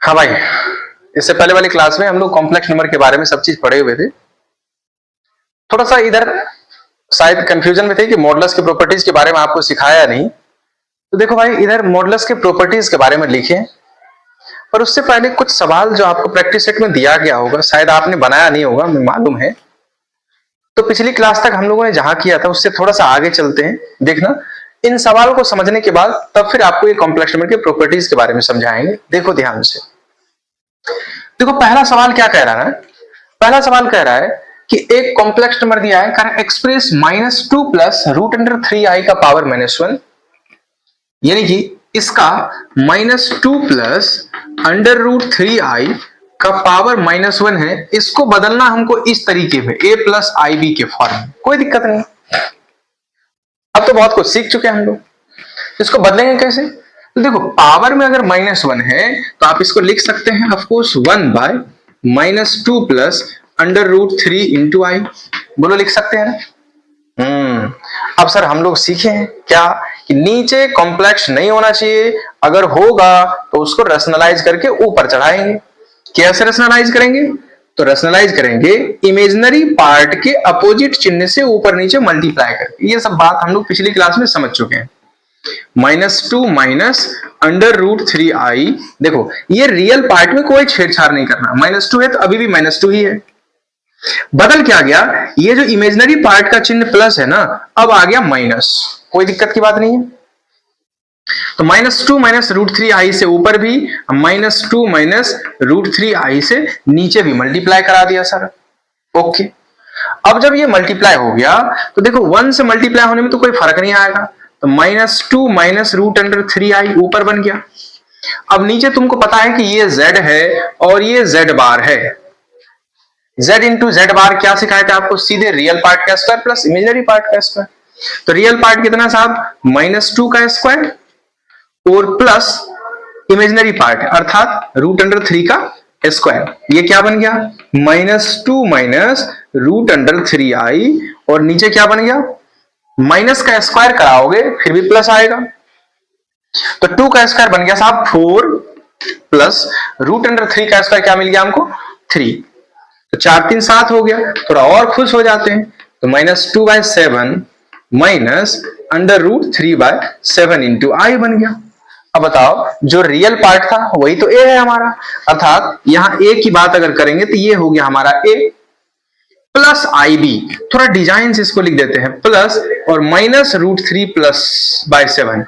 हाँ भाई, इससे पहले वाली क्लास में हम लोग कॉम्प्लेक्स नंबर के बारे में सब चीज पढ़े हुए थे। थोड़ा सा इधर शायद कंफ्यूजन में थे कि मॉडुलस की प्रॉपर्टीज के बारे में आपको सिखाया नहीं। तो देखो भाई, इधर मॉडुलस के प्रॉपर्टीज के बारे में लिखे, पर उससे पहले कुछ सवाल जो आपको प्रैक्टिस सेट में दिया गया होगा, शायद आपने बनाया नहीं होगा, मुझे मालूम है। तो पिछली क्लास तक हम लोगों ने जहां किया था उससे थोड़ा सा आगे चलते हैं। देखना, इन सवाल को समझने के बाद तब फिर आपको ये कॉम्प्लेक्स नंबर के प्रॉपर्टीज के बारे में समझाएंगे। देखो ध्यान से। देखो पहला सवाल क्या कह रहा है। पहला सवाल कह रहा है कि एक कॉम्प्लेक्स नंबर दिया है, कर एक्सप्रेस -2 प्लस √3i का पावर -1, यानी कि इसका -2 प्लस √3i का पावर -1 है। इसको बदलना हमको इस तरीके में a प्लस ib के फॉर्म। कोई दिक्कत नहीं, अब तो बहुत कुछ सीख चुके हैं हम लोग। इसको बदलेंगे कैसे? तो देखो, पावर में अगर -1 है तो आप इसको लिख सकते हैं ऑफकोर्स 1/-2 प्लस √3 इंटू आई। बोलो, लिख सकते हैं ना? अब सर हम लोग सीखे हैं क्या कि नीचे कॉम्प्लेक्स नहीं होना चाहिए, अगर होगा तो उसको रैशनलाइज करके ऊपर चढ़ाएंगे। कैसे रैशनलाइज करेंगे? तो रैशनलाइज करेंगे इमेजिनरी पार्ट के अपोजिट चिन्ह से ऊपर नीचे मल्टीप्लाई करके। ये सब बात हम लोग पिछली क्लास में समझ चुके हैं। -2 माइनस √3i। देखो, ये रियल पार्ट में कोई छेड़छाड़ नहीं करना। -2 है तो अभी भी -2 ही है। बदल क्या गया? ये जो इमेजिनरी पार्ट का चिन्ह प्लस है ना, अब आ गया माइनस। कोई दिक्कत की बात नहीं है। तो -2 माइनस √3i से ऊपर भी, -2 माइनस √3i से नीचे भी मल्टीप्लाई करा दिया सर। ओके, अब जब ये मल्टीप्लाई हो गया तो देखो 1 से मल्टीप्लाई होने में तो कोई फर्क नहीं आएगा। तो -2 माइनस √3i ऊपर बन गया। अब नीचे तुमको पता है कि ये z है और ये z बार है। z इंटू z बार क्या सिखाया था आपको? सीधे रियल पार्ट का स्क्वायर प्लस इमेजिनरी पार्ट का स्क्वायर। तो रियल पार्ट कितना साहब? -2 का स्क्वायर और प्लस इमेजिनरी पार्ट अर्थात √3 का स्क्वायर। ये क्या बन गया? -2 माइनस √3i और नीचे क्या बन गया? माइनस का स्क्वायर कराओगे फिर भी प्लस आएगा। तो 2 का स्क्वायर बन गया साहब 4 प्लस √3 का स्क्वायर क्या मिल गया हमको? 3। तो 4 3 7 हो गया। थोड़ा और खुश हो जाते हैं तो -2/7 माइनस √3/7 इंटू आई बन गया। अब बताओ, जो रियल पार्ट था वही तो a है हमारा, अर्थात यहां a की बात अगर करेंगे तो ये हो गया हमारा a प्लस ib। थोड़ा डिजाइन से इसको लिख देते हैं, प्लस और -√3 प्लस बाय 7,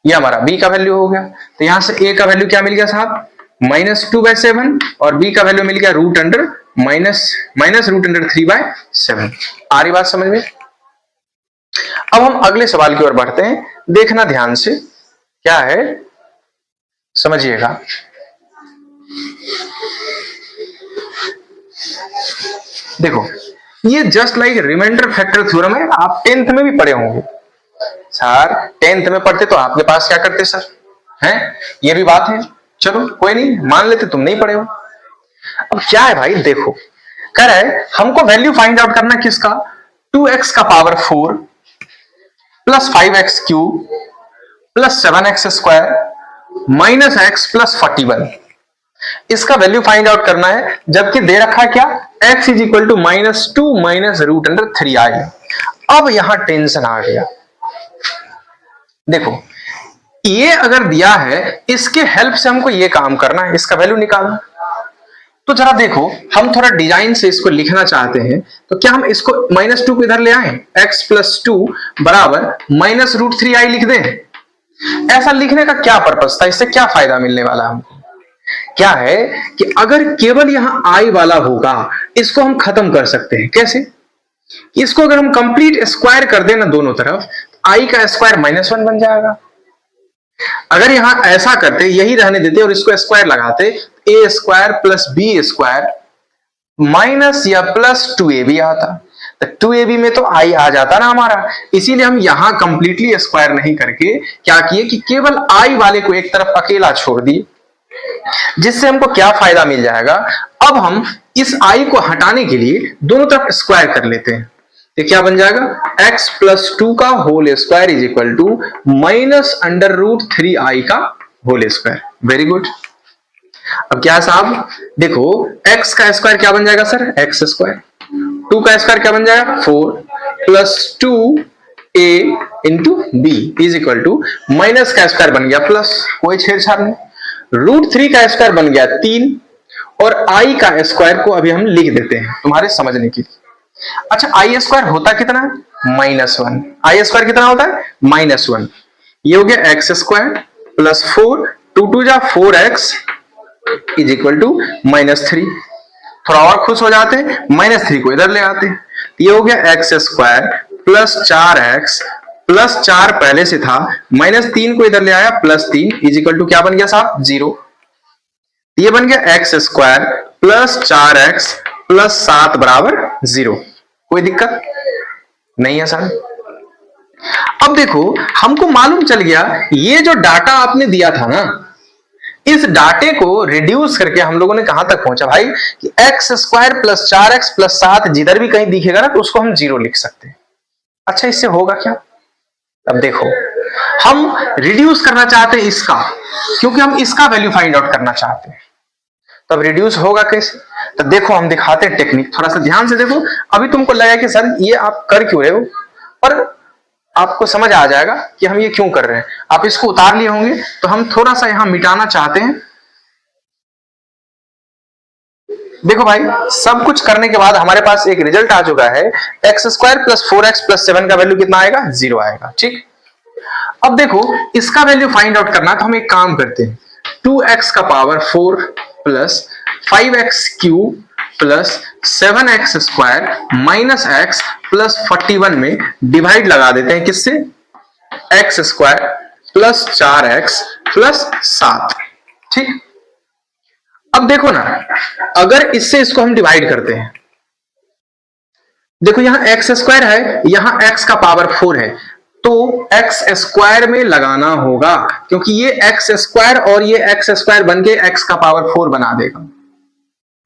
ये हमारा b का वैल्यू हो गया। तो यहां से a का वैल्यू क्या मिल गया साहब? -2/7 और b का वैल्यू मिल गया -√3/7। आ रही बात समझ में? अब हम अगले सवाल की ओर बढ़ते हैं। देखना ध्यान से, क्या है समझिएगा। देखो, ये just like remainder factor theorem है। आप 10th में भी पढ़े होंगे सर। 10th में पढ़ते तो आपके पास क्या करते सर? हैं? ये भी बात है। चलो कोई नहीं, मान लेते तुम नहीं पढ़े हो। अब क्या है भाई, देखो कह रहा है हमको वैल्यू फाइंड आउट करना किसका? 2x का power 4 plus 5x cube plus 7x square minus x plus 41। इसका वैल्यू फाइंड आउट करना है, जबकि दे रखा क्या? x is equal to -2 minus √3i। अब यहां टेंशन आ गया। देखो, ये अगर दिया है, इसके हेल्प से हमको ये काम करना है, इसका वैल्यू निकालना। तो जरा देखो, हम थोड़ा डिजाइन से इसको लिखना चाहते हैं, तो क्या हम इसको -2 को इधर ले आए? x प्लस 2 बराबर -√3i लिख दें। ऐसा लिखने का क्या पर्पस था? इससे क्या फायदा मिलने वाला हमको? क्या है कि अगर केवल यहां i वाला होगा, इसको हम खत्म कर सकते हैं। कैसे? इसको अगर हम कंप्लीट स्क्वायर कर देना दोनों तरफ, i का स्क्वायर -1 बन जाएगा। अगर यहां ऐसा करते, यही रहने देते और इसको स्क्वायर लगाते, a square plus b square minus या प्लस 2ab आता। तो 2ab में तो i आ जाता ना हमारा। इसीलिए हम यहां कंप्लीटली स्क्वायर नहीं करके क्या किए कि केवल i वाले को एक तरफ अकेला छोड़ दिए, जिससे हमको क्या फायदा मिल जाएगा? अब हम इस i को हटाने के लिए दोनों तरफ स्क्वायर कर लेते हैं। तो क्या बन जाएगा? x प्लस 2 का whole square is equal to -√3i का होल स्क्वायर। Very good. अब क्या है साहब, देखो x का स्क्वायर क्या बन जाएगा सर, एक्स स्क्वायर, 2 का स्क्वायर क्या बन जाएगा 4 plus 2a into b is equal to minus का स्क्वायर बन गया प्लस, कोई छेड़छाड़ नहीं, √3 का स्क्वायर बन गया 3 और i का स्क्वायर को अभी हम लिख देते हैं तुम्हारे समझने के लिए। अच्छा आई स्क्वायर होता कितना है, -1, आई स्क्वायर कितना होता है -1, ये हो गया एक्स स्क्वायर प्लस 4, 2 2 जा 4x इज इक्वल टू -3। थोड़ा और खुश हो जाते हैं, -3 को इधर ले आते हैं, ये हो गया x square plus 4x plus 4 पहले से था, -3 को इधर ले आया +3 इज इक्वल टू क्या बन गया साहब 0। ये बन गया x square plus 4x plus 7 बराबर 0। कोई दिक्कत नहीं है सर। अब देखो हमको मालूम चल गया ये जो डाटा आपने दिया था ना, इस डाटे को रिड्यूस करके हम लोगों ने कहां तक पहुंचा भाई कि x square plus 4x plus 7 जिधर भी कहीं दिखेगा ना तो उसको हम 0 लिख सकते हैं। अच्छा इससे होगा क्या, अब देखो हम रिड्यूस करना चाहते हैं इसका, क्योंकि हम इसका वैल्यू फाइंड आउट करना चाहते हैं, तब रिड्यूस होगा कैसे, तो देखो हम दिखाते हैं टेक्निक, थोड़ा सा ध्यान से देखो। अभी तुमको लगा कि सर ये आप कर क्यों रहे हो, पर आपको समझ आ जाएगा कि हम ये क्यों कर रहे हैं। आप इसको उतार लिए होंगे तो हम थोड़ा सा यहां मिटाना चाहते हैं। देखो भाई सब कुछ करने के बाद हमारे पास एक रिजल्ट आ चुका है, x square plus 4x plus 7 का वैल्यू कितना आएगा 0 आएगा। ठीक, अब देखो इसका वैल्यू फाइंड आउट करना तो हम एक काम करते हैं, 2x का power 4 plus 5x cube plus 7x square minus x plus 41 में डिवाइड लगा देते हैं किससे, x square plus 4x plus 7। ठीक, अब देखो ना अगर इससे इसको हम डिवाइड करते हैं, देखो यहां x स्क्वायर है, यहां x का पावर 4 है, तो x स्क्वायर में लगाना होगा क्योंकि ये x स्क्वायर और ये x स्क्वायर बन के x का पावर 4 बना देगा।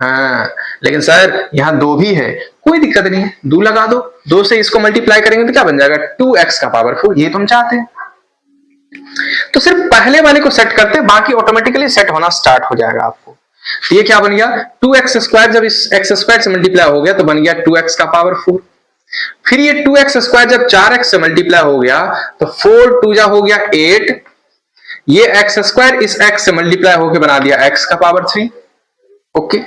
हाँ लेकिन सर यहां 2 भी है, कोई दिक्कत नहीं है, 2 लगा दो, 2 से इसको मल्टीप्लाई करेंगे तो क्या बन जाएगा 2x का पावर 4, ये तुम चाहते हैं। तो सिर्फ पहले वाले को सेट करते, बाकी ऑटोमेटिकली सेट होना स्टार्ट हो जाएगा आपको। तो ये क्या बन गया 2x स्क्वायर, जब इस x स्क्वायर से मल्टीप्लाई हो गया तो बन गया 2x का पावर 4। फिर ये 2x स्क्वायर जब 4x से मल्टीप्लाई हो गया तो 4 2 जा हो गया 8, ये x स्क्वायर इस x से मल्टीप्लाई होकर बना दिया x का पावर 3। ओके,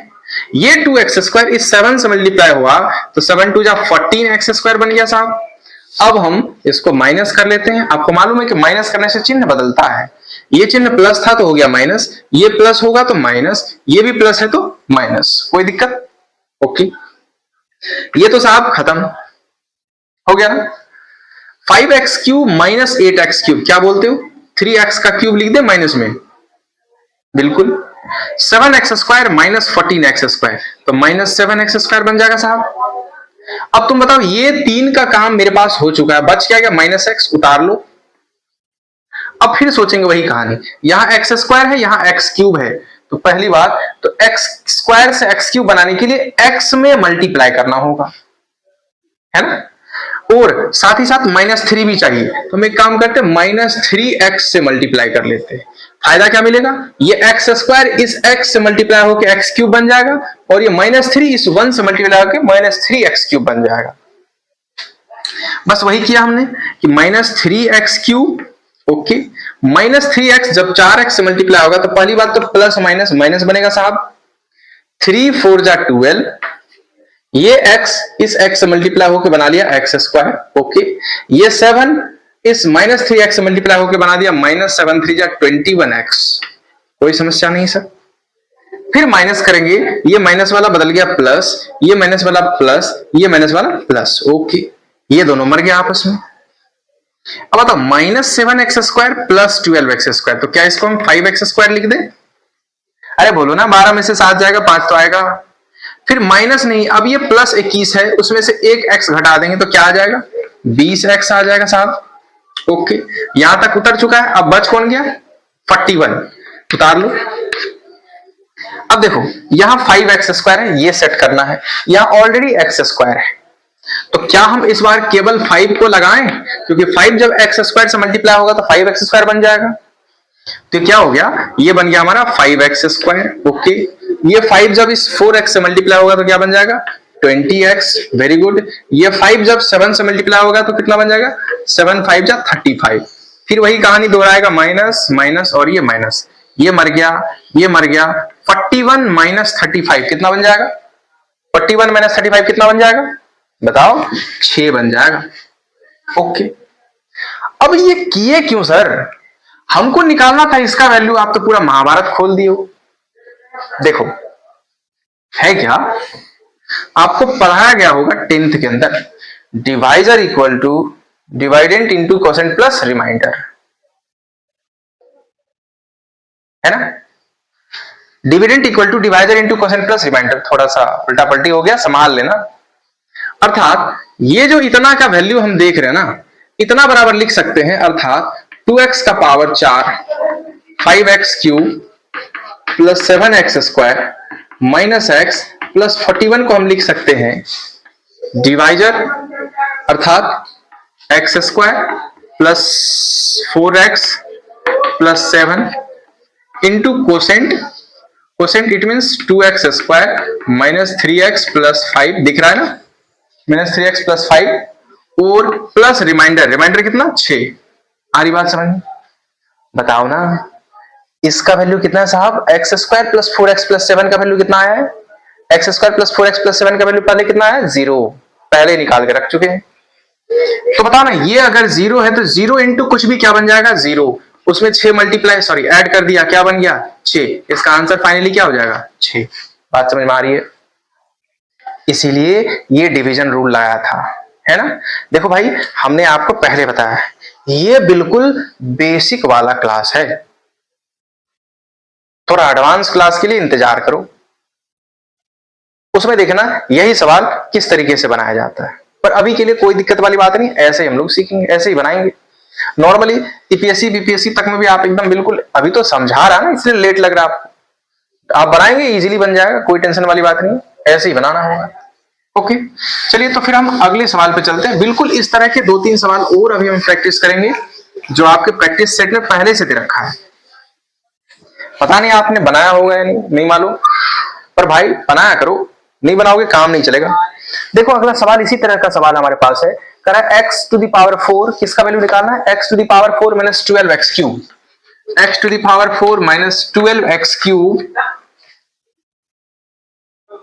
ये 2x स्क्वायर इस 7 से मल्टीप्लाई हुआ तो 7 2 जा 14x स्क्वायर बन गया साहब। अब हम इसको माइनस कर लेते हैं, आपको मालूम है कि माइनस करने से चिन्ह बदलता है, ये चिन्ह प्लस था तो हो गया माइनस, ये प्लस होगा तो माइनस, ये भी प्लस है तो माइनस, कोई दिक्कत। ओके, ये तो साहब खत्म हो गया ना। 5x cube minus 8x cube क्या बोलते हो, 3x का क्यूब लिख दे माइनस में, बिल्कुल। 7x square minus 14x square तो माइनस 7x स्क्वायर बन जाएगा साहब। अब तुम बताओ ये 3 का काम मेरे पास हो चुका है, बच क्या गया माइनस x, उतार लो। अब फिर सोचेंगे वही कहानी, यहां एक्स स्क्वायर है यहां एक्स क्यूब है, तो पहली बात तो एक्स स्क्वायर से एक्स क्यूब बनाने के लिए एक्स में मल्टीप्लाई करना होगा, है ना, और साथ ही साथ -3 भी चाहिए, तो हम एक काम करते हैं -3x से मल्टीप्लाई कर लेते हैं। फायदा क्या मिलेगा, ये एक्स स्क्वायर इस x से मल्टीप्लाई होकर एक्स क्यूब बन जाएगा और ये -3 इस 1 से मल्टीप्लाई होकर -3x क्यूब बन जाएगा। बस वही किया हमने कि -3x क्यूब, ओके, -3x जब 4x से मल्टीप्लाई होगा तो पहली बात तो प्लस माइनस माइनस बनेगा साहब, 3 4 जा 12, ये x इस x से मल्टीप्लाई होकर बना लिया एक्स स्क्वायर, ओके, ये 7 इस -3x से मल्टीप्लाई होकर बना दिया -7 3 जा 21x, कोई समस्या नहीं सर। फिर माइनस करेंगे, ये माइनस वाला बदल गया प्लस, ये माइनस वाला प्लस, ये माइनस वाला प्लस, ओके, ये दोनों मर गए आपस में। अब बताओ -7x square plus 12x square, तो क्या इसको हम 5x स्क्वायर लिख दें, अरे बोलो ना, 12 में से 7 जाएगा 5 तो आएगा। फिर माइनस नहीं, अब ये प्लस 21 है, उसमें से एक x घटा देंगे तो क्या आ जाएगा 20x आ जाएगा साहब। ओके, यहां तक उतर चुका है, अब बच कौन गया 41, उतार लो। अब देखो यहां 5x स्क्वायर है, ये सेट करना है, यहां ऑलरेडी x स्क्वायर है, तो क्या हम इस बार केवल 5 को लगाएं, क्योंकि 5 जब x स्क्वायर से मल्टीप्लाई होगा तो 5x स्क्वायर बन जाएगा। तो क्या हो गया, ये बन गया हमारा 5x²। ओके, ये 5 जब इस 4x से मल्टीप्लाई होगा तो क्या बन जाएगा 20x। Very good. ये 5 जब 7 से मल्टीप्लाई होगा तो कितना बन जाएगा 7 5 जा 35। फिर वही कहानी दोहराएगा, माइनस माइनस और ये माइनस, ये मर गया, ये मर गया। 41 माइनस 35 कितना बन जाएगा, 41 माइनस 35 कितना बन जाएगा बताओ, 6 बन जाएगा। ओके, अब ये किए क्यों सर, हमको निकालना था इसका वैल्यू, आप तो पूरा महाभारत खोल दिए हो। देखो है क्या, आपको पढ़ाया गया होगा 10th के अंदर, divisor equal to dividend into quotient plus remainder, है ना। Dividend equal to divisor into quotient plus remainder, थोड़ा सा उल्टा पलटी हो गया, संभाल लेना। अर्थात ये जो इतना का वैल्यू हम देख रहे हैं ना, इतना बराबर लिख सकते हैं, अर्थात 2x का power 4 5x³ plus 7x² minus x plus 41 को हम लिख सकते हैं डिवाइजर, अर्थात x² plus 4x plus 7 into quotient, quotient it means 2x² minus 3x plus 5, दिख रहा है ना, माइनस 3x प्लस 5 और प्लस रिमाइंडर, रिमाइंडर कितना 6। आ रही बात समझ में, बताओ ना इसका वैल्यू कितना है साहब, x² प्लस 4x प्लस 7 का वैल्यू कितना आया है, x² प्लस 4x प्लस 7 का वैल्यू पहले कितना है 0, पहले निकाल के रख चुके हैं। तो बताओ ना, ये अगर 0 है तो 0 इंटू कुछ भी क्या बन जाएगा 0, उसमें 6 मल्टीप्लाई सॉरी ऐड कर दिया, क्या बन गया 6, इसका आंसर फाइनली क्या हो जाएगा 6। बात समझ में आ रही है, इसीलिए ये डिवीजन रूल लगाया था, है ना। देखो भाई, हमने आपको पहले बताया ये बिल्कुल बेसिक वाला क्लास है, थोड़ा एडवांस क्लास के लिए इंतजार करो, उसमें देखना यही सवाल किस तरीके से बनाया जाता है। पर अभी के लिए कोई दिक्कत वाली बात नहीं, ऐसे ही हम लोग सीखेंगे, ऐसे ही बनाएंगे। नॉर्मली यूपीएससी बीपीएससी तक में भी आप एकदम बिल्कुल, अभी तो समझा रहा ना इसलिए लेट लग रहा है, आप बनाएंगे इजीली बन जाएगा, कोई टेंशन वाली बात नहीं, ऐसे ही बनाना होगा। ओके, चलिए तो फिर हम अगले सवाल पे चलते हैं। बिल्कुल इस तरह के 2-3 सवाल और अभी हम प्रैक्टिस करेंगे जो आपके प्रैक्टिस सेट में पहले से दे रखा है। पता नहीं आपने बनाया होगा या नहीं मालूम, पर भाई बनाया करो, नहीं बनाओगे काम नहीं चलेगा। देखो अगला सवाल इसी तरह का सवाल हमारे पास है, कह रहा है x टू द पावर 4 किसका वैल्यू निकालना है, x to the power 4 minus 12x³ x to the power 4 minus 12x³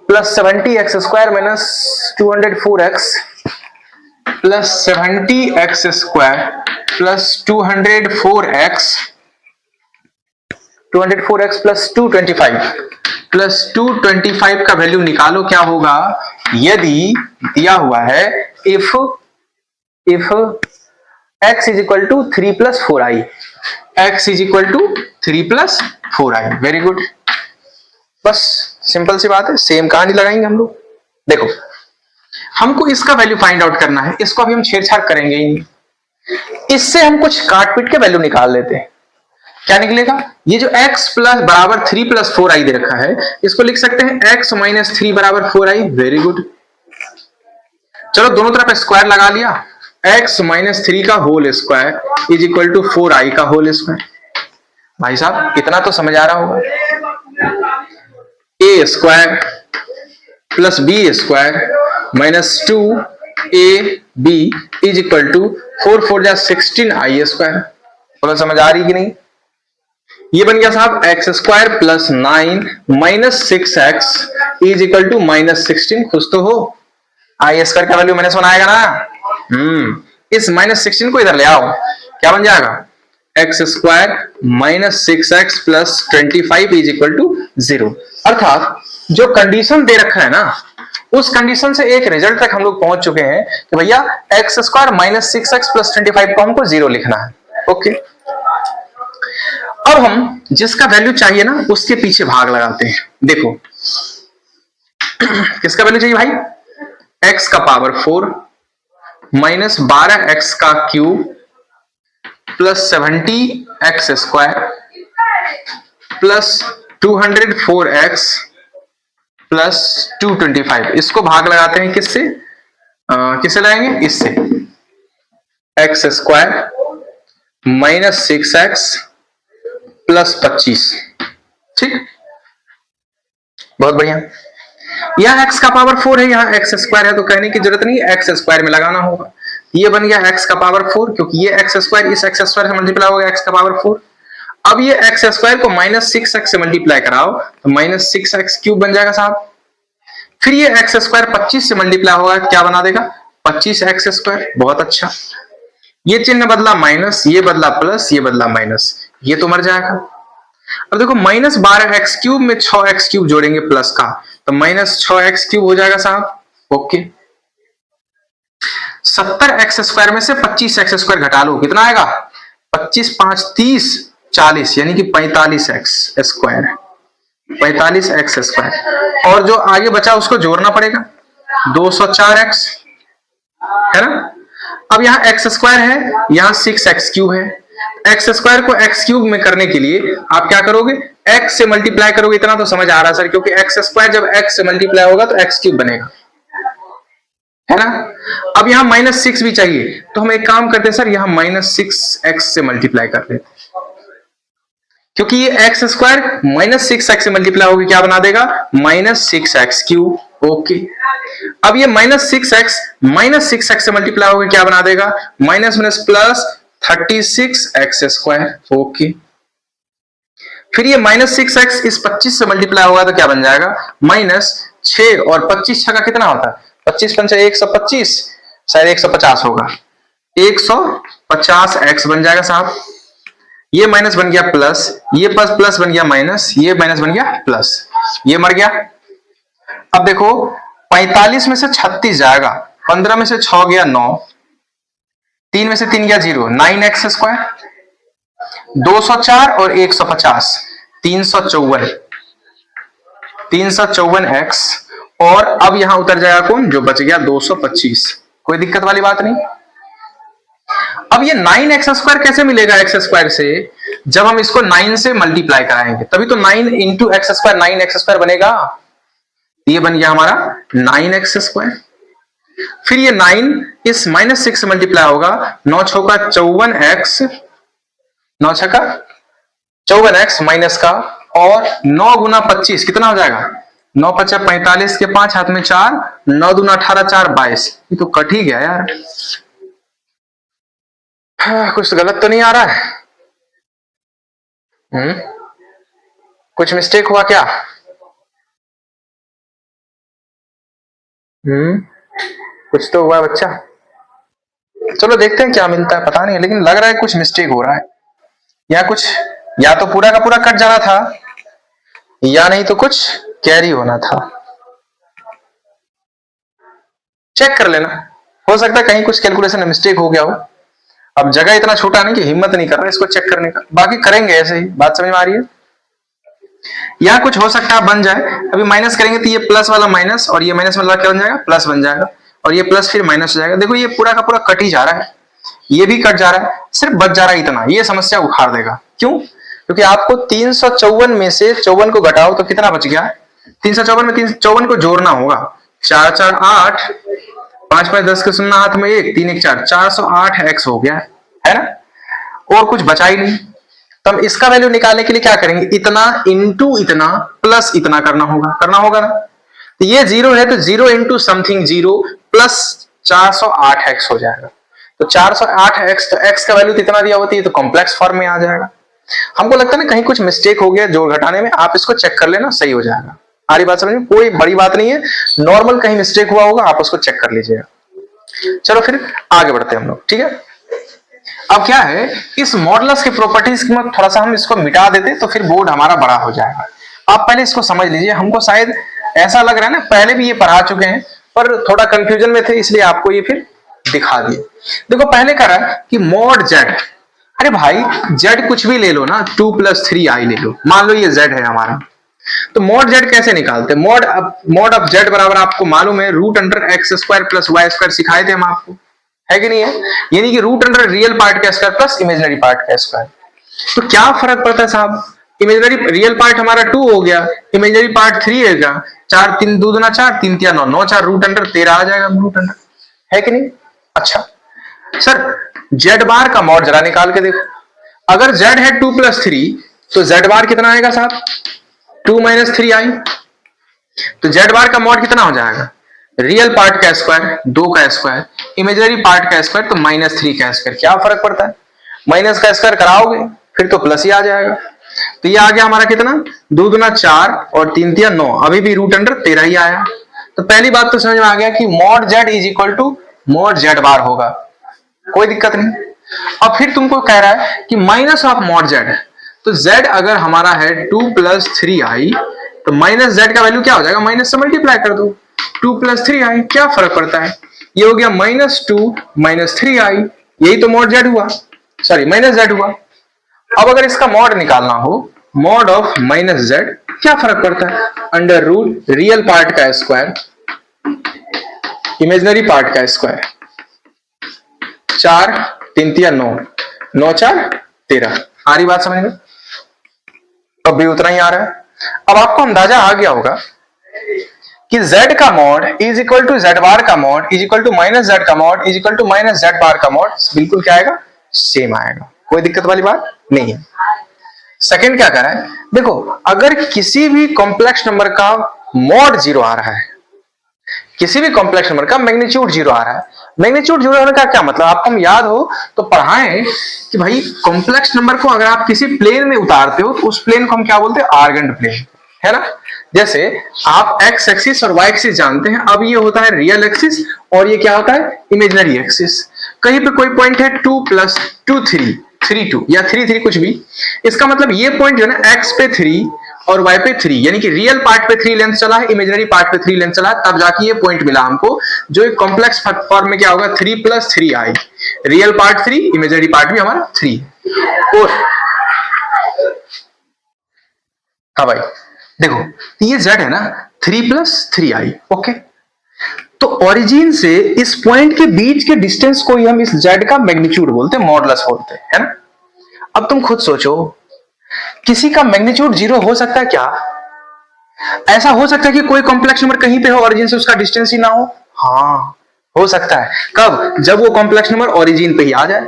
plus 70x² minus 204x plus 70x² plus 204x plus 225 plus 225 का वैल्यू निकालो, क्या होगा यदि दिया हुआ है if x is equal to 3 plus 4i, x is equal to 3 plus 4i। Very good, बस simple सी बात है, सेम कहानी लगाएंगे हम लोग। देखो हमको इसका वैल्यू फाइंड आउट करना है, इसको अभी हम छेड़छाड़ करेंगे ही नहीं, इससे हम कुछ काट पीट के वैल्यू निकाल लेते हैं। क्या निकलेगा, ये जो x प्लस बराबर 3 प्लस 4i दे रखा है, इसको लिख सकते हैं x माइनस 3 बराबर 4i। वेरी गुड, चलो दोनों तरफ स्क्वायर लगा लिया, x माइनस 3 का whole square is equal to 4i का होल स्क्वायर। भाई साहब इतना तो समझ आ रहा होगा, a square plus b square minus 2ab is equal to 4 4 जा 16i स्क्वायर। बोलो समझ आ रही कि नहीं, ये बन गया साहब x² plus 9 minus 6x is equal to minus 16। खुश तो हो, आई स्क्वायर का वैल्यू माइनस 1 आएगा ना, इस माइनस 16 को इधर ले आओ, क्या बन जाएगा x² minus 6x plus 25 is equal to 0। अर्थात जो कंडीशन दे रखा है ना, उस कंडीशन से एक रिजल्ट तक हम लोग पहुंच चुके हैं कि भैया x² माइनस 6x प्लस 25 को हमको 0 लिखना है। ओके, अब हम जिसका वैल्यू चाहिए ना उसके पीछे भाग लगाते हैं। देखो किसका वैल्यू चाहिए भाई, x का पावर 4 माइनस 12x का cube plus 70x² plus 204x plus 225, इसको भाग लगाते हैं किससे, किससे लगाएंगे, इससे x² माइनस 6x प्लस 25। ठीक, बहुत बढ़िया। यहाँ x का पावर 4 है, यहाँ x स्क्वायर है, तो कहने की जरूरत नहीं, x स्क्वायर में लगाना होगा। ये बन गया x का पावर 4, क्योंकि ये x स्क्वायर इस x स्क्वायर से मल्टीप्लाई हो गया x का पावर 4। अब ये x स्क्वायर को -6x से मल्टीप्लाई कराओ तो -6x क्यूब बन जाएगा साहब। फिर ये x स्क्वायर 25 से मल्टीप्लाई होगा, क्या बना देगा 25x स्क्वायर। बहुत अच्छा, ये चिन्ह बदला माइनस, ये बदला प्लस, ये बदला माइनस, ये तो मर जाएगा। अब देखो -12x क्यूब में 6x क्यूब जोड़ेंगे प्लस का, तो -6x क्यूब हो जाएगा साहब। ओके, 70x स्क्वायर में से 25x स्क्वायर घटा लो, कितना आएगा 25 5 30 40, यानी कि 45x स्क्वायर, 45x स्क्वायर। और जो आगे बचा उसको जोड़ना पड़ेगा, 204x है ना। अब यहाँ x स्क्वायर है, यहाँ 6x क्यूब है। x स्क्वायर को x क्यूब में करने के लिए आप क्या करोगे, x से मल्टीप्लाई करोगे। इतना तो समझ आ रहा है सर, क्योंकि x स्क्वायर जब x से मल्टीप्लाई होगा तो x क्यूब बनेगा, है ना। अब यहाँ -6 भी चाहिए, तो हम एक काम करते हैं सर, यहाँ -6x से मल्टीप्लाई कर देते, क्योंकि ये x स्क्वायर -6x से मल्टीप्लाई होगी, क्या बना देगा -6x क्यूब। ओके, अब ये -6x से मल्टीप्लाई होगी, क्या बना देगा minus minus plus 36x square. Okay, फिर ये -6x इस 25 से मल्टीप्लाई होगा तो क्या बन जाएगा -6, और 25 का कितना होता है 25 पंचा 125, शायद 150 होगा, 150x बन जाएगा साहब। ये माइनस बन गया प्लस, ये प्लस प्लस बन गया माइनस, ये माइनस बन गया प्लस, ये मर गया। अब देखो 45 में से 36 जाएगा, 15 में से 6 गया 9, 3 में से 3 गया 0, 9x स्क्वायर, 204 और 150 354x। और अब यहां उतर जाएगा कौन, जो बच गया 225। कोई दिक्कत वाली बात नहीं। अब ये 9x स्क्वायर कैसे मिलेगा x स्क्वायर से, जब हम इसको 9 से मल्टीप्लाई कराएंगे, तभी तो 9 into x square 9x square बनेगा। ये बन गया हमारा 9x स्क्वायर। फिर ये 9 इस -6 से मल्टीप्लाई होगा, 9 छक्का 54x, 9 छक्का 54x माइनस का, और 9 गुना 25 कितना हो जाएगा 9 पचा 45 के 5 हाथ में 4, 9 दूना 18 4 22। ये तो कट ही गया यार। कुछ तो गलत तो नहीं आ रहा है? कुछ मिस्टेक हुआ क्या? कुछ तो हुआ बच्चा। चलो देखते हैं क्या मिलता है, पता नहीं, लेकिन लग रहा है कुछ मिस्टेक हो रहा है, या कुछ, या तो पूरा का पूरा कट जाना था, या नहीं तो कुछ कैरी होना था। चेक कर लेना, हो सकता है कहीं कुछ कैलकुलेशन में मिस्टेक हो गया हो। अब जगह इतना छोटा नहीं कि हिम्मत नहीं कर रहा इसको चेक करने का, बाकी करेंगे ऐसे ही। बात समझ में आ रही है? यहाँ कुछ हो सकता है बन जाए। अभी माइनस करेंगे तो ये प्लस वाला माइनस, और ये माइनस वाला क्या बन जाएगा प्लस बन जाएगा, और ये प्लस फिर माइनस हो जाएगा। देखो ये पूरा का पूरा कट ही जा रहा है, ये भी कट जा रहा है, सिर्फ बच जा रहा है इतना। ये समस्या उखाड़ देगा। क्यों? क्योंकि आपको 354 में से 54 को घटाओ तो कितना बच गया, 354 में 54 को जोड़ना होगा। 4 4 8, 5 5 10 के 0 हाथ में 1, 3 1 4, 408x हो गया, है ना। और कुछ बचा ही नहीं। तो हम इसका वैल्यू निकालने के लिए क्या करेंगे, इतना इंटू इतना प्लस इतना करना होगा ना। तो ये 0 है तो 0 इंटू समथिंग 0 प्लस 408x हो जाएगा। तो 408x, तो x का वैल्यू कितना दिया होती है, तो कॉम्प्लेक्स फॉर्म में आ जाएगा। हमको लगता है ना कहीं कुछ मिस्टेक हो गया जोड़ घटाने में, आप इसको चेक कर लेना, सही हो जाएगा। सारी बात समझ में, कोई बड़ी बात नहीं है, नॉर्मल कहीं मिस्टेक हुआ होगा, आप उसको चेक कर लीजिएगा। चलो फिर आगे बढ़ते हैं हम लोग, ठीक है। अब क्या है, इस मॉडुलस के प्रॉपर्टीज में थोड़ा सा हम इसको मिटा देते तो फिर बोर्ड हमारा बड़ा हो जाएगा। आप पहले इसको समझ लीजिए। हमको शायद ऐसा लग रहा है ना पहले भी ये पढ़ा चुके हैं, पर थोड़ा कंफ्यूजन में थे, इसलिए आपको ये फिर दिखा दिए। देखो पहले कह रहा है कि मॉड जेड, अरे भाई जेड कुछ भी ले लो ना, 2 + 3i ले लो, मान लो ये जेड है हमारा, तो मॉड जेड कैसे निकालते हैं। मॉड ऑफ जेड बराबर आपको मालूम है √x² + y² सिखाए थे हम आपको, है कि नहीं है। यानी कि √, रियल पार्ट का स्क्वायर प्लस इमेजिनरी पार्ट का स्क्वायर। तो क्या फर्क पड़ता है साहब, इमेजिनरी रियल पार्ट हमारा 2 हो गया, इमेजिनरी पार्ट 3 है, 4 3 2 दूना 4, 3 3 9, 9 4 √, 13 आ जाएगा √, है कि नहीं। अच्छा सर जेड बार का मॉड जरा निकाल के देखो। अगर जेड है 2 + 3, तो z बार कितना आएगा साहब 2 माइनस 3i। तो z बार का मॉड कितना हो जाएगा रियल पार्ट का स्क्वायर 2 का स्क्वायर इमेजिनरी पार्ट का स्क्वायर तो माइनस 3 का स्क्वायर। क्या फर्क पड़ता है माइनस का स्क्वायर कराओगे फिर तो प्लस ही आ जाएगा। तो ये आ गया हमारा कितना 2 दूना 4 और 3 तिया 9 अभी भी रूट अंडर 13 ही आया। तो पहली बात तो समझ में आ गया कि mod z is equal to mod z bar होगा कोई दिक्कत नहीं। अब फिर तुमको कह रहा है कि माइनस ऑफ मॉड z तो z अगर हमारा है 2 प्लस 3i तो माइनस z का वैल्यू क्या हो जाएगा माइनस से मल्टीप्लाई कर दो 2 प्लस 3i क्या फर्क पड़ता है ये हो गया माइनस 2 माइनस 3i यही तो मॉड z हुआ सॉरी माइनस z हुआ। अब अगर इसका मॉड निकालना हो मॉड ऑफ माइनस z क्या फर्क पड़ता है अंडर रूट रियल पार्ट का स्क्वायर इमेजिनरी पार्ट का स्क्वायर 4 3 तिया 9 9 4 13 आ रही बात समझ में। अब भी उतना ही आ रहा है। अब आपको अंदाजा आ गया होगा कि z का mod is equal to z bar का mod is equal to minus z का mod is equal to minus z bar का मॉड बिल्कुल क्या आएगा सेम आएगा कोई दिक्कत वाली बात नहीं है। सेकंड क्या कर रहा है देखो अगर किसी भी कॉम्प्लेक्स नंबर का मॉड 0 आ रहा है किसी भी कॉम्प्लेक्स नंबर का मैग्नीट्यूड 0 आ रहा है मैग्नीट्यूड 0 होने का क्या मतलब आपको हम याद हो तो पढ़ाएं कि भाई कॉम्प्लेक्स नंबर को अगर आप किसी प्लेन में उतारते हो तो उस प्लेन को हम क्या बोलते हैं आर्गेंट प्लेन है ना। जैसे आप एक्स एक्सिस और वाई एक्सिस जानते हैं अब ये होता है रियल एक्सिस और ये क्या होता है इमेजिनरी एक्सिस। कहीं पे कोई पॉइंट है 2 प्लस 2 3 3 2 या 3 3 कुछ भी इसका मतलब ये पॉइंट जो है ना एक्स पे 3 और y पे 3 यानी कि रियल पार्ट पे 3 लेंथ चला है इमेजिनरी पार्ट पे 3 लेंथ चला है तब जाके ये पॉइंट मिला हमको जो एक कॉम्प्लेक्स फॉर्म में क्या होगा 3 plus 3i real part 3 imaginary part भी हमारा 3 और हाँ भाई देखो ये z है ना 3 प्लस 3i ओके। तो ओरिजिन से इस पॉइंट के बीच के डिस्टेंस को ही हम इस z का मैग्नीट्यूड बोलते हैं मॉडुलस बोलते हैं है ना। अब तुम खुद सोचो किसी का मैग्नीट्यूड 0 हो सकता है क्या ऐसा हो सकता है कि कोई कॉम्प्लेक्स नंबर कहीं पे हो ओरिजिन से उसका डिस्टेंस ही ना हो हाँ हो सकता है कब जब वो कॉम्प्लेक्स नंबर ओरिजिन पे ही आ जाए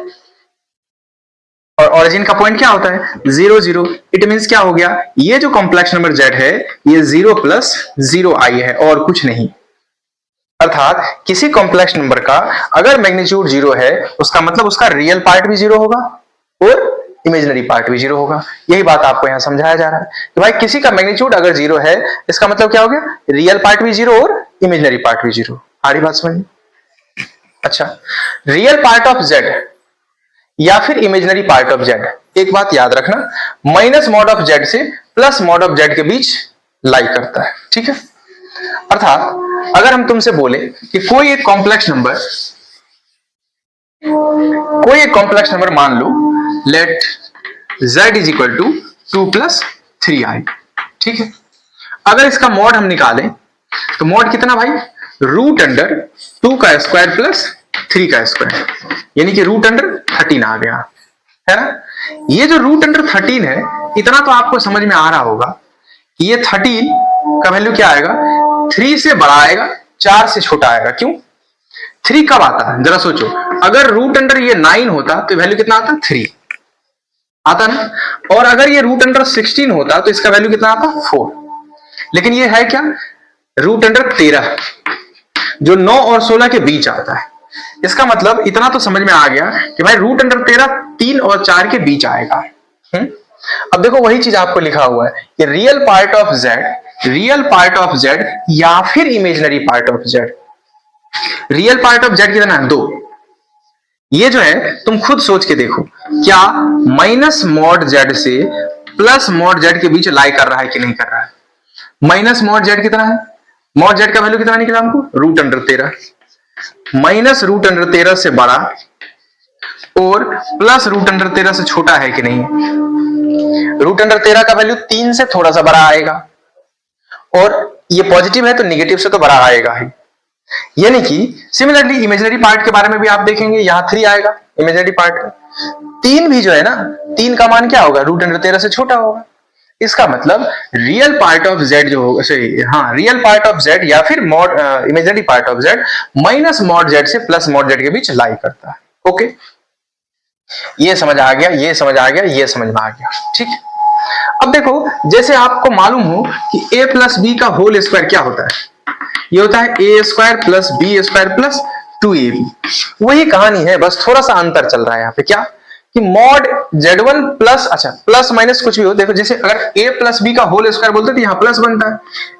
और ओरिजिन का पॉइंट क्या होता है 0 0 इट मींस क्या हो गया ये जो कॉम्प्लेक्स नंबर z है ये 0 प्लस 0i है और कुछ नहीं। अर्थात किसी कॉम्प्लेक्स नंबर का अगर मैग्नीट्यूड 0 है उसका मतलब उसका रियल पार्ट भी 0 होगा और इमेजिनरी पार्ट भी 0 होगा। यही बात आपको यहां समझाया जा रहा है कि भाई किसी का मैग्नीट्यूड अगर 0 है इसका मतलब क्या हो गया रियल पार्ट भी 0 और इमेजिनरी पार्ट भी 0। आ रही बात समझ। अच्छा रियल पार्ट ऑफ z या फिर इमेजिनरी पार्ट ऑफ z एक बात याद रखना माइनस मॉड ऑफ z से प्लस मॉड ऑफ z के बीच लाई करता है ठीक है। अर्थात अगर हम तुमसे बोले कि कोई एक कॉम्प्लेक्स नंबर मान लो let z is equal to 2 plus 3i ठीक है। अगर इसका मॉड हम निकालें तो मॉड कितना भाई रूट अंडर 2 का स्क्वायर प्लस 3 का स्क्वायर यानी कि रूट अंडर 13 आ गया है ना। ये जो रूट अंडर 13 है इतना तो आपको समझ में आ रहा होगा कि ये 13 का वैल्यू क्या आएगा 3 से बड़ा आएगा 4 से छोटा आएगा। क्यों 3 कब आता है जरा सोचो अगर रूट अंडर ये 9 होता तो वैल्यू कितना आता 3 आता ना और अगर ये रूट अंडर 16 होता तो इसका वैल्यू कितना आता 4 लेकिन ये है क्या रूट अंडर 13 जो 9 और 16 के बीच आता है। इसका मतलब इतना तो समझ में आ गया कि भाई रूट अंडर 13 3 और 4 के बीच आएगा। अब देखो वही चीज आपको लिखा हुआ है कि रियल पार्ट ऑफ z या फिर imaginary part of z। Real part of z कितना है 2 ये जो है तुम खुद सोच के देखो क्या माइनस मॉड z से प्लस मॉड z के बीच लाई कर रहा है कि नहीं कर रहा है। माइनस मॉड z कितना है मॉड z का वैल्यू कितना निकला हमको root under 13 minus root under 13 से बड़ा और प्लस रूट अंडर 13 से छोटा है कि नहीं। रूट अंडर 13 का वैल्यू 3 से थोड़ा सा बड़ा आएगा और ये पॉजिटिव है तो निगेटिव से तो बड़ा आएगा ही। यानी कि सिमिलरली इमेजिनरी पार्ट के बारे में भी आप देखेंगे यहां 3 आएगा इमेजिनरी पार्ट का 3 भी जो है ना 3 का मान क्या होगा रूट अंडर 13 से छोटा होगा। इसका मतलब रियल पार्ट ऑफ z जो होगा रियल पार्ट ऑफ z या फिर mod imaginary part of z minus mod z से प्लस मॉड z के बीच लाई करता है। ओके ये समझ आ गया ये समझ में आ गया ठीक है। अब देखो, जैसे आपको मालूम हो कि a प्लस बी का होल स्क्वायर क्या होता है, ये होता है A square plus B square plus 2ab। वही कहानी है, बस थोड़ा सा अंतर चल रहा है यहाँ पे, क्या कि मॉड z1 प्लस, अच्छा प्लस माइनस कुछ भी हो, देखो जैसे अगर a प्लस बी का होल स्क्वायर बोलते तो यहाँ प्लस बनता है,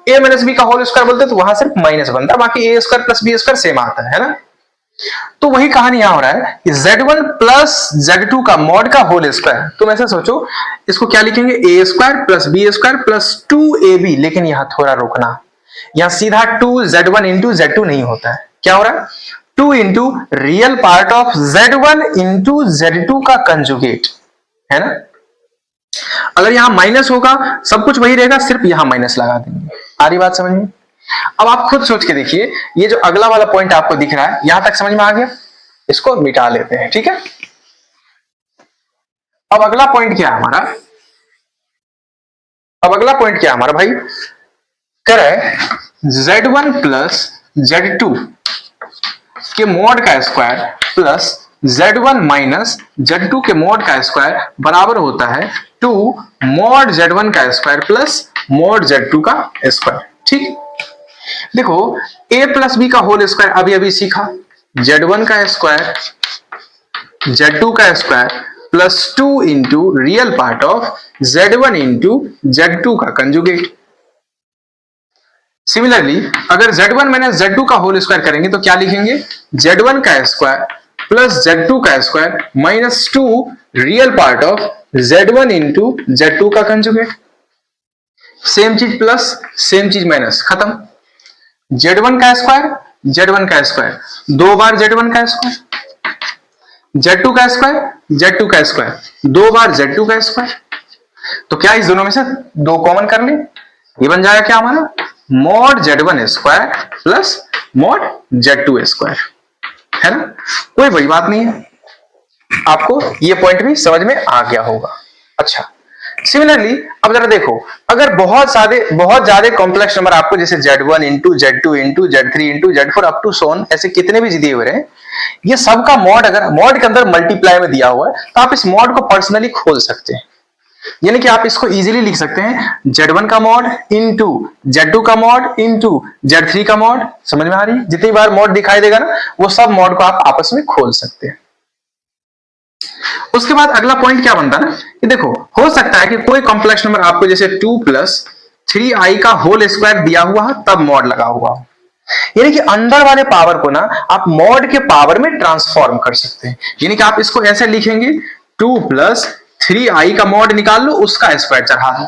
a माइनस बी का होल स्क्वायर बोलते तो वहां सिर्फ माइनस बनता है, बाकी a square plus B square same आता है ना। तो वही कहानी यहां हो रहा है कि z1 प्लस z2 का मॉड का होल स्क्वायर, तुम ऐसा सोचो इसको क्या लिखेंगे, a square plus B square plus 2ab, लेकिन यहां थोड़ा रुकना, यहां सीधा 2z1 इंटू z2 नहीं होता है, क्या हो रहा है 2 into real part of z1 into z2 का कंजुगेट, है ना। अगर यहां माइनस होगा सब कुछ वही रहेगा, सिर्फ यहां माइनस लगा देंगे। आ रही बात समझ में? अब आप खुद सोच के देखिए, ये जो अगला वाला पॉइंट आपको दिख रहा है यहां तक समझ में आ गया, इसको मिटा लेते हैं, ठीक है। अब अगला पॉइंट क्या है हमारा, अब अगला पॉइंट क्या है हमारा भाई, कह रहा है z1 प्लस z2 के मॉड का square plus z1 minus z2 के मॉड का स्क्वायर बराबर होता है 2 मॉड z1 का स्क्वायर प्लस मॉड z2 का स्क्वायर। ठीक, देखो a प्लस बी का होल स्क्वायर अभी अभी सीखा, z1 का स्क्वायर z2 का square plus 2 into real part of z1 into z2 का कंजुगेट। सिमिलरली अगर z1 माइनस z2 का होल स्क्वायर करेंगे तो क्या लिखेंगे, z1 का स्क्वायर प्लस z2 का square minus 2 real part of z1 into z2 का कंजुगेट। सेम चीज प्लस सेम चीज माइनस, खत्म। z1 का स्क्वायर z1 का स्क्वायर, दो बार z1 का स्क्वायर, z2 का स्क्वायर z2 का स्क्वायर, दो बार z2 का स्क्वायर। तो क्या इस दोनों में से दो कॉमन कर ले, ये बन जाएगा क्या हमारा mod z1 square plus mod z2 square, है ना। कोई बड़ी बात नहीं है, आपको ये पॉइंट भी समझ में आ गया होगा। अच्छा, सिमिलरली अब जरा देखो, अगर बहुत ज्यादा कॉम्प्लेक्स नंबर आपको जैसे z1 into z2 into z3 into z4 up to सोन ऐसे कितने भी दिए हुए रहे, ये सबका मॉड अगर मॉड के अंदर मल्टीप्लाई में दिया हुआ है तो आप इस मॉड को पर्सनली खोल सकते हैं। यानी कि आप इसको इजीली लिख सकते हैं z1 का मॉड इंटू z2 का मॉड इंटू z3 का मॉड। समझ में आ रही है? जितनी बार मॉड दिखाई देगा ना वो सब मॉड को आप आपस में खोल सकते हैं। उसके बाद अगला पॉइंट क्या बनता है ना कि देखो, हो सकता है कि कोई कॉम्प्लेक्स नंबर आपको जैसे 2 प्लस 3i का होल स्क्वायर दिया हुआ है तब मॉड लगा हुआ हो, यानी कि अंदर वाले पावर को ना आप मॉड के पावर में ट्रांसफॉर्म कर सकते हैं। यानी कि आप इसको ऐसे लिखेंगे 2 प्लस 3i का मॉड निकाल लो, उसका स्क्वायर चढ़ा दो,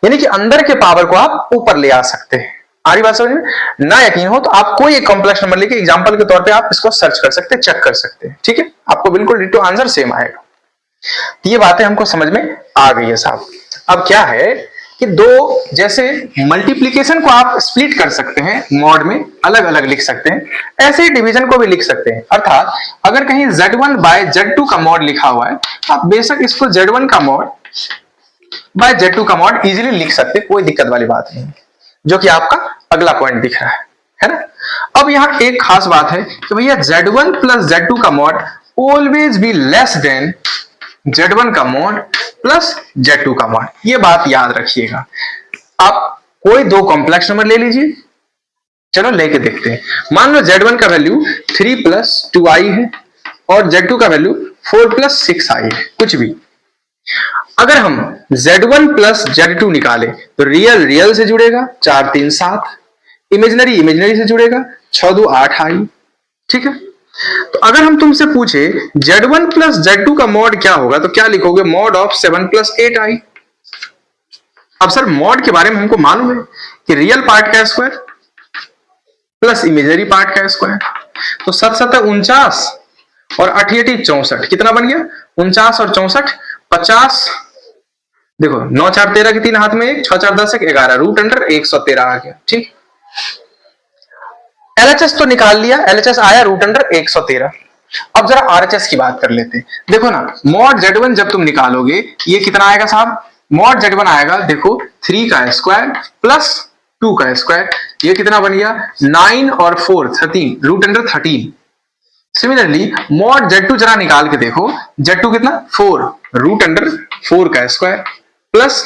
यानी कि अंदर के पावर को आप ऊपर ले आ सकते हैं। आ रही बात समझ में? ना यकीन हो तो आप कोई एक कॉम्प्लेक्स नंबर लेके एग्जांपल के तौर पे आप इसको सर्च कर सकते हैं, चेक कर सकते हैं, ठीक है, आपको बिल्कुल डिटो आंसर सेम आएगा। ये बातें हमको समझ में आ गई है साहब। अब क्या है कि दो जैसे मल्टीप्लीकेशन को आप स्प्लिट कर सकते हैं, मॉड में अलग अलग लिख सकते हैं, ऐसे ही डिवीजन को भी लिख सकते हैं। अर्थात अगर कहीं z1 बाय z2 का मॉड लिखा हुआ है आप बेशक इसको z1 का मॉड बाय z2 का मॉड इजीली लिख सकते हैं, कोई दिक्कत वाली बात नहीं, जो कि आपका अगला पॉइंट दिख रहा है ना। अब यहां एक खास बात है कि भैया z1 प्लस z2 का mod always be less than z1 का मॉड प्लस z2 का मॉड, ये बात याद रखिएगा। आप कोई दो कॉम्प्लेक्स नंबर ले लीजिए, चलो लेके देखते हैं। मान लो z1 का वैल्यू 3 प्लस 2i है और z2 का वैल्यू 4 प्लस 6i है, कुछ भी। अगर हम z1 प्लस z2 निकाले तो रियल रियल से जुड़ेगा 4 3 7, इमेजिनरी इमेजिनरी से जुड़ेगा 6 2 8 आई, ठीक है। तो अगर हम तुमसे पूछे z1 प्लस z2 का मॉड क्या होगा तो क्या लिखोगे, मॉड ऑफ 7 प्लस 8i। अब सर मॉड के बारे में हमको मालूम है कि रियल पार्ट का स्क्वायर प्लस इमेजिनरी पार्ट का स्क्वायर, तो 7 7 49 और 8 8 64, कितना बन गया 49 और 64 50। देखो 9 4 13 के 3 हाथ में 1, 6 4 10 11, रूट अंडर 113 आ गया, ठीक। LHS तो निकाल लिया, LHS आया रूट अंडर 113। अब जरा RHS की बात कर लेते हैं। देखो ना, मॉड z1 जब तुम निकालोगे ये कितना आएगा साहब, मॉड z1 आएगा देखो 3 का स्क्वायर प्लस 2 का स्क्वायर, ये कितना बन गया 9 और 4 13, root under 13। Similarly mod z2 जरा निकाल के देखो, z2 कितना 4, रूट अंडर 4 का स्क्वायर प्लस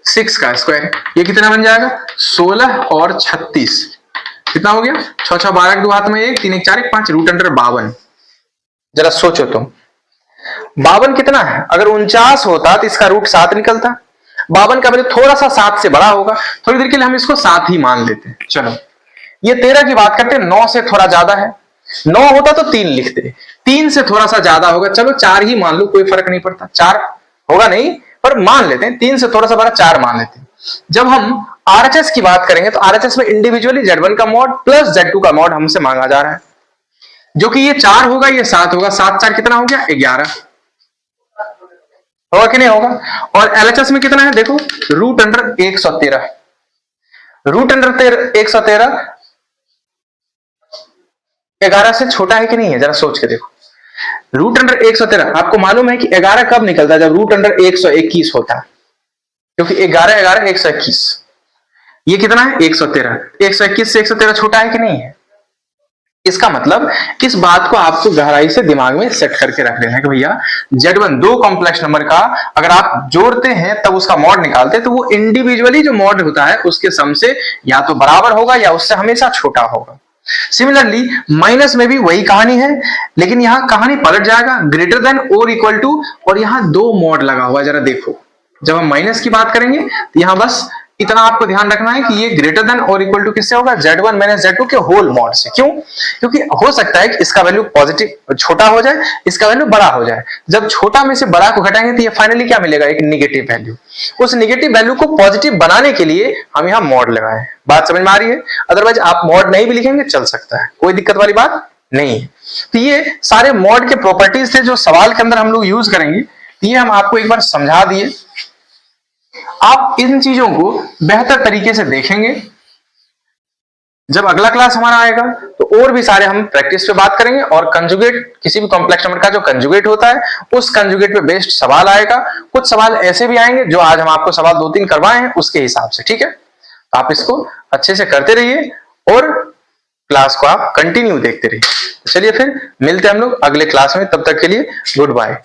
6 का स्क्वायर, ये कितना बन जाएगा 16 और 36 कितना हो गया 6 6 12 दो हाथ में 1 3 1 4 1 5 रूट अंडर 52। जरा सोचो तुम 52 कितना है, अगर 49 होता तो इसका रूट 7 निकलता। 52 का वैल्यू थोड़ा सा 7 से बड़ा होगा, थोड़ी देर के लिए हम इसको 7 ही मान लेते हैं। चलो ये 13 की बात करते हैं, 9 से थोड़ा ज्यादा है, 9 होता तो 3 लिखते, 3 से थोड़ा सा ज्यादा होगा, चलो 4 ही मान लो, कोई फर्क नहीं पड़ता, 4 होगा नहीं पर मान लेते हैं, 3 से थोड़ा सा बड़ा 4 मान लेते हैं। जब हम आरएचएस की बात करेंगे तो आरएचएस में इंडिविजुअली Z1 का मॉड प्लस Z2 का मॉड हमसे मांगा जा रहा है, जो कि ये 4 होगा ये 7 होगा, 7 4 कितना हो गया 11 होगा कि नहीं होगा। और एलएचएस में कितना है देखो रूट अंडर 113, रूट अंडर 113 11 से छोटा है कि नहीं है, जरा सोच के देखो। रूट अंडर 113 आपको मालूम है कि 11 कब निकलता है, जब रूट अंडर 121 होता है, क्योंकि 11 11 121, ये कितना है 113, 121 से 113 छोटा है कि नहीं है। इसका मतलब इस बात को आपको गहराई से दिमाग में सेट करके रख लेना है कि भैया Z1 दो कॉम्प्लेक्स नंबर का अगर आप जोड़ते हैं तब उसका मॉड निकालते हैं तो वो इंडिविजुअली जो मॉड होता है उसके सम से या तो बराबर होगा या उससे हमेशा छोटा होगा। सिमिलरली माइनस में भी वही कहानी है, लेकिन यहां कहानी पलट जाएगा, ग्रेटर देन और इक्वल टू, और यहां दो मॉड लगा हुआ है। जरा देखो जब हम माइनस की बात करेंगे तो यहां बस इतना आपको ध्यान रखना है कि ये ग्रेटर देन और इक्वल टू किससे होगा, Z1 माइनस Z2 के होल मॉड से। क्यों, क्योंकि हो सकता है कि इसका वैल्यू पॉजिटिव छोटा हो जाए, इसका वैल्यू बड़ा हो जाए, जब छोटा में से बड़ा को घटाएंगे तो ये फाइनली क्या मिलेगा, एक निगेटिव वैल्यू। उस निगेटिव वैल्यू को पॉजिटिव बनाने के लिए हम यहाँ मॉड लगाए। बात समझ में आ रही है, अदरवाइज आप मॉड नहीं भी लिखेंगे चल सकता है, कोई दिक्कत वाली बात नहीं है। तो ये सारे मॉड के प्रॉपर्टीज थे जो सवाल के अंदर हम लोग यूज करेंगे, ये हम आपको एक बार समझा दिए। आप इन चीजों को बेहतर तरीके से देखेंगे, जब अगला क्लास हमारा आएगा तो और भी सारे हम प्रैक्टिस पे बात करेंगे, और कंजुगेट किसी भी कॉम्प्लेक्स नंबर का जो कंजुगेट होता है उस कंजुगेट पे बेस्ड सवाल आएगा। कुछ सवाल ऐसे भी आएंगे जो आज हम आपको सवाल 2-3 करवाए हैं उसके हिसाब से, ठीक है। तो आप इसको अच्छे से करते रहिए और क्लास को आप कंटिन्यू देखते रहिए। चलिए फिर मिलते हैं हम लोग अगले क्लास में, तब तक के लिए गुड बाय।